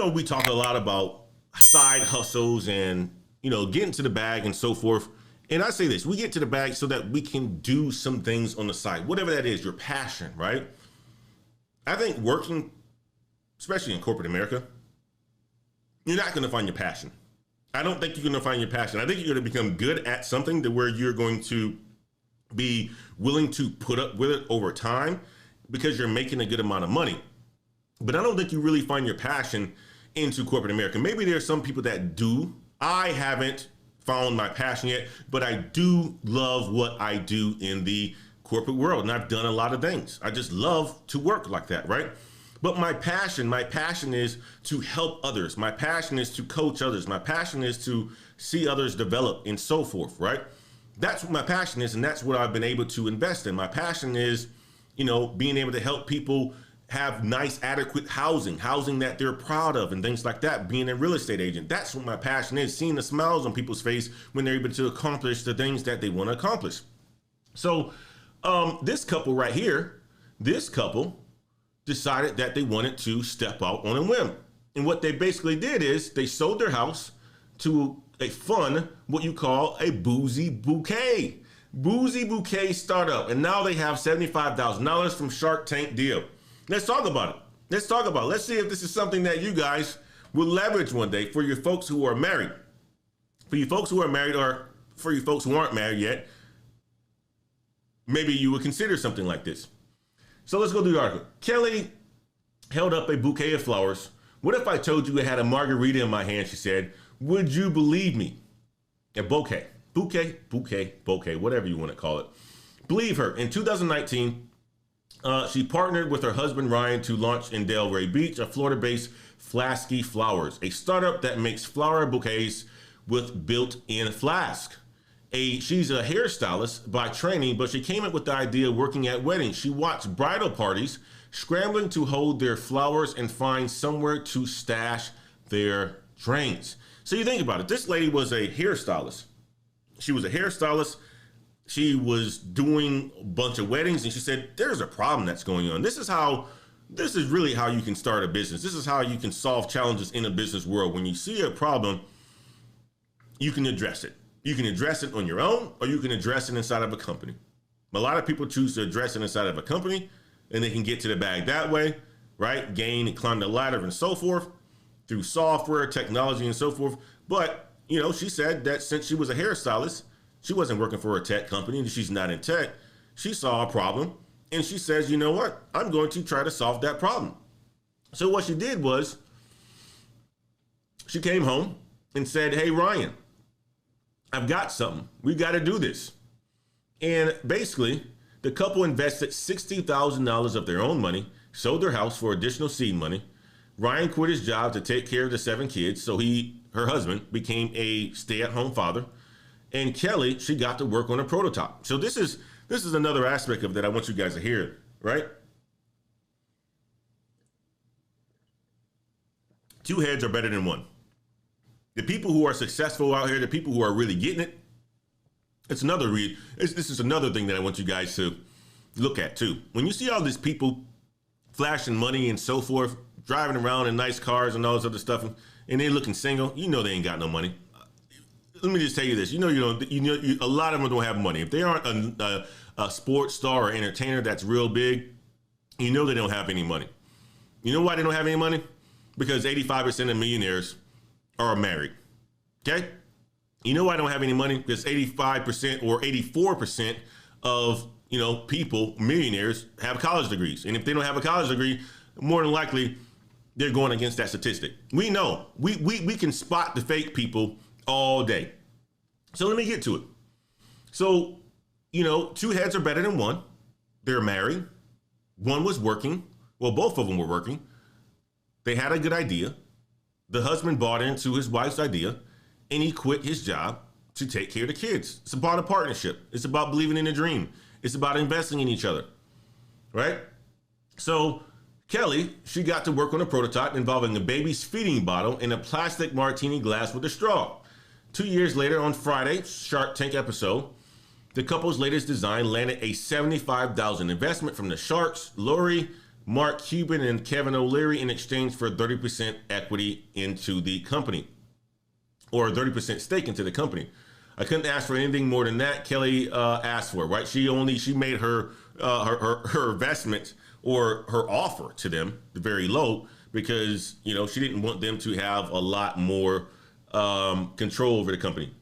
know we talk a lot about side hustles and, getting to the bag and so forth. And I say this, we get to the bag so that we can do some things on the side, whatever that is, your passion, right? I think working, especially in corporate America, you're not going to find your passion. I don't think you're going to find your passion. I think you're going to become good at something to where you're going to be willing to put up with it over time because you're making a good amount of money. But I don't think you really find your passion into corporate America. Maybe there's some people that do. I haven't found my passion yet, but I do love what I do in the corporate world. And I've done a lot of things. I just love to work like that, right? But my passion is to help others. My passion is to coach others. My passion is to see others develop and so forth, right? That's what my passion is, and that's what I've been able to invest in. My passion is, being able to help people have nice, adequate housing that they're proud of and things like that, being a real estate agent. That's what my passion is, seeing the smiles on people's face when they're able to accomplish the things that they want to accomplish. So this couple right here, decided that they wanted to step out on a whim. And what they basically did is they sold their house to a fun, what you call a boozy bouquet startup. And now they have $75,000 from Shark Tank deal. Let's talk about it. Let's see if this is something that you guys will leverage one day for your folks who are married. For you folks who are married, or for you folks who aren't married yet, maybe you would consider something like this. So let's go through the article. Kelly held up a bouquet of flowers. What if I told you I had a margarita in my hand, she said. Would you believe me? A bouquet, whatever you want to call it. Believe her. In 2019, she partnered with her husband, Ryan, to launch in Delray Beach, a Florida-based Flasky Flowers, a startup that makes flower bouquets with built-in flask. She's a hairstylist by training, but she came up with the idea working at weddings. She watched bridal parties scrambling to hold their flowers and find somewhere to stash their drinks. So you think about it. This lady was a hairstylist. She was a hairstylist. She was doing a bunch of weddings, and she said, there's a problem that's going on. This is really how you can start a business. This is how you can solve challenges in a business world. When you see a problem, you can address it. You can address it on your own, or you can address it inside of a company. A lot of people choose to address it inside of a company, and they can get to the bag that way, right? Gain and climb the ladder and so forth through software, technology, and so forth. But, she said that since she was a hairstylist, she wasn't working for a tech company, and she's not in tech. She saw a problem, and she says, you know what? I'm going to try to solve that problem. So what she did was she came home and said, hey, Ryan, I've got something. We got to do this. And basically, the couple invested $60,000 of their own money, sold their house for additional seed money. Ryan quit his job to take care of the 7 kids, so her husband, became a stay-at-home father. And Kelly, she got to work on a prototype. So this is another aspect of that I want you guys to hear, right? 2 heads are better than 1. The people who are successful out here, the people who are really getting it, this is another thing that I want you guys to look at too. When you see all these people flashing money and so forth, driving around in nice cars and all this other stuff, and they looking single, they ain't got no money. Let me just tell you this. A lot of them don't have money. If they aren't a sports star or entertainer that's real big, they don't have any money. You know why they don't have any money? Because 85% of millionaires are married. Okay? You know why I don't have any money? Because 85% or 84% of, people, millionaires, have college degrees. And if they don't have a college degree, more than likely, they're going against that statistic. We know. We can spot the fake people all day. So let me get to it. So, 2 heads are better than 1. They're married. One was working. Well, both of them were working. They had a good idea. The husband bought into his wife's idea, and he quit his job to take care of the kids. It's about a partnership. It's about believing in a dream. It's about investing in each other, right? So Kelly, she got to work on a prototype involving a baby's feeding bottle and a plastic martini glass with a straw. 2 years later, on Friday, Shark Tank episode, the couple's latest design landed a $75,000 investment from the Sharks, Lori Mark Cuban and Kevin O'Leary in exchange for 30% equity into the company, or 30% stake into the company. I couldn't ask for anything more than that. Kelly asked for, right? She made her investment or her offer to them very low because, she didn't want them to have a lot more control over the company.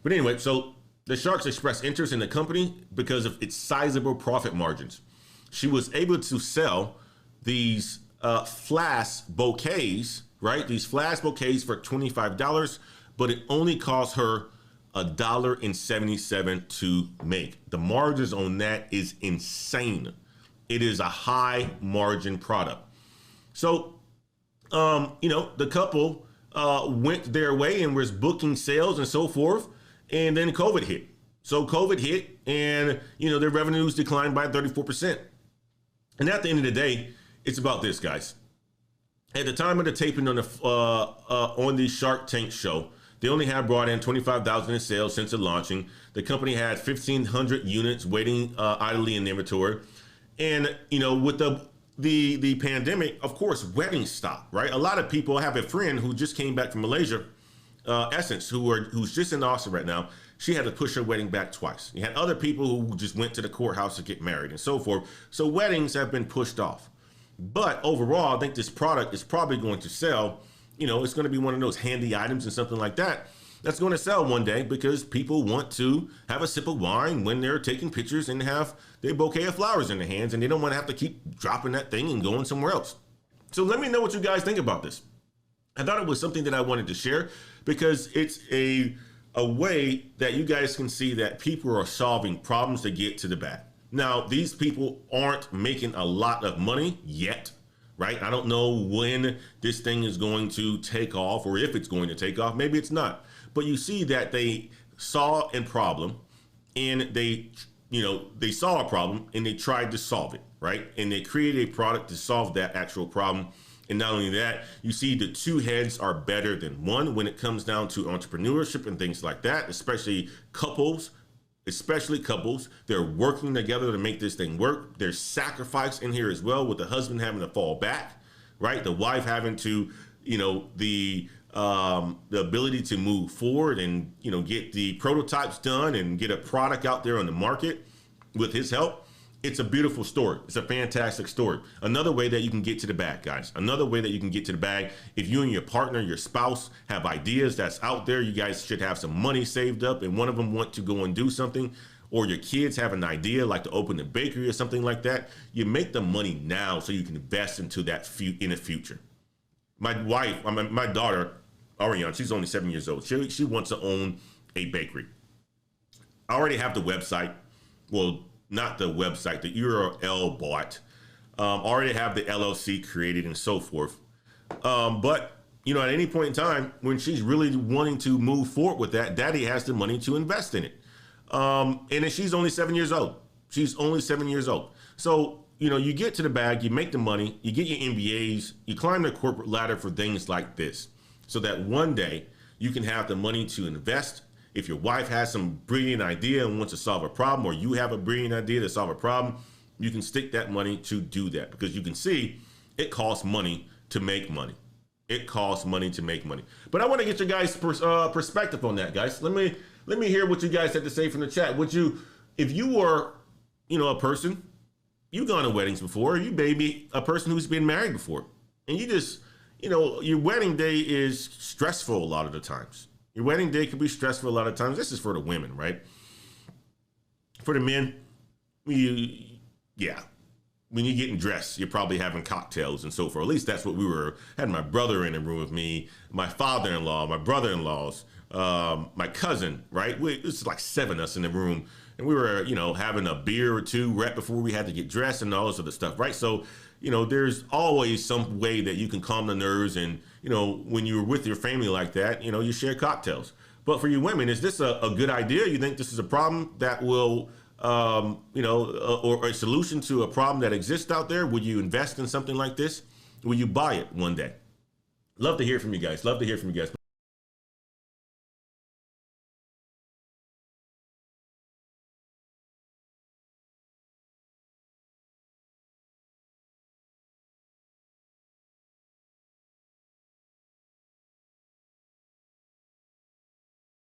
But anyway, so the Sharks expressed interest in the company because of its sizable profit margins. She was able to sell these flask bouquets, right? These flask bouquets for $25, but it only cost her $1.77 to make. The margins on that is insane. It is a high margin product. So, the couple went their way and was booking sales and so forth. And then COVID hit. So COVID hit and, their revenues declined by 34%. And at the end of the day, it's about this, guys. At the time of the taping on the Shark Tank show, they only have brought in $25,000 in sales since the launching. The company had 1,500 units waiting idly in inventory. And, with the pandemic, of course, weddings stopped, right? A lot of people, I have a friend who just came back from Malaysia, Essence, who's just in Austin right now. She had to push her wedding back twice. You had other people who just went to the courthouse to get married and so forth. So weddings have been pushed off. But overall, I think this product is probably going to sell. It's going to be one of those handy items and something like that that's going to sell one day because people want to have a sip of wine when they're taking pictures and have their bouquet of flowers in their hands, and they don't want to have to keep dropping that thing and going somewhere else. So let me know what you guys think about this. I thought it was something that I wanted to share because it's a way that you guys can see that people are solving problems to get to the bag. Now, these people aren't making a lot of money yet, right? I don't know when this thing is going to take off or if it's going to take off. Maybe it's not. But you see that they saw a problem and they saw a problem and they tried to solve it, right? And they created a product to solve that actual problem. And not only that, you see the two heads are better than one when it comes down to entrepreneurship and things like that, especially couples. They're working together to make this thing work. There's sacrifice in here as well, with the husband having to fall back, right? The wife having to, the ability to move forward and, get the prototypes done and get a product out there on the market with his help. It's a beautiful story. It's a fantastic story. Another way that you can get to the bag, guys. Another way that you can get to the bag. If you and your partner, your spouse have ideas that's out there, you guys should have some money saved up and one of them want to go and do something, or your kids have an idea like to open a bakery or something like that, you make the money now so you can invest into that in the future. My daughter, Ariane, she's only 7 years old. She wants to own a bakery. I already have the website. Well, not the website, the URL bought. Already have the LLC created and so forth. But, at any point in time, when she's really wanting to move forward with that, daddy has the money to invest in it. And she's only 7 years old. So, you get to the bag, you make the money, you get your MBAs, you climb the corporate ladder for things like this so that one day you can have the money to invest. If your wife has some brilliant idea and wants to solve a problem, or you have a brilliant idea to solve a problem, you can stick that money to do that, because you can see it costs money to make money. But I want to get your guys' perspective on that, guys. Let me hear what you guys had to say from the chat. Would you, if you were, a person, you've gone to weddings before, you may be a person who's been married before, and you just, your wedding day is stressful a lot of the times. Your wedding day can be stressful a lot of times. This is for the women, right? For the men, when you're getting dressed, you're probably having cocktails and so forth. At least that's what we were. I had my brother in the room with me, my father-in-law, my brother-in-laws, my cousin, right? It's like 7 of us in the room. And we were, having a beer or two right before we had to get dressed and all this other stuff, right? So, there's always some way that you can calm the nerves. And, when you're with your family like that, you share cocktails. But for you women, is this a good idea? You think this is a problem that will, or a solution to a problem that exists out there? Would you invest in something like this? Will you buy it one day? Love to hear from you guys.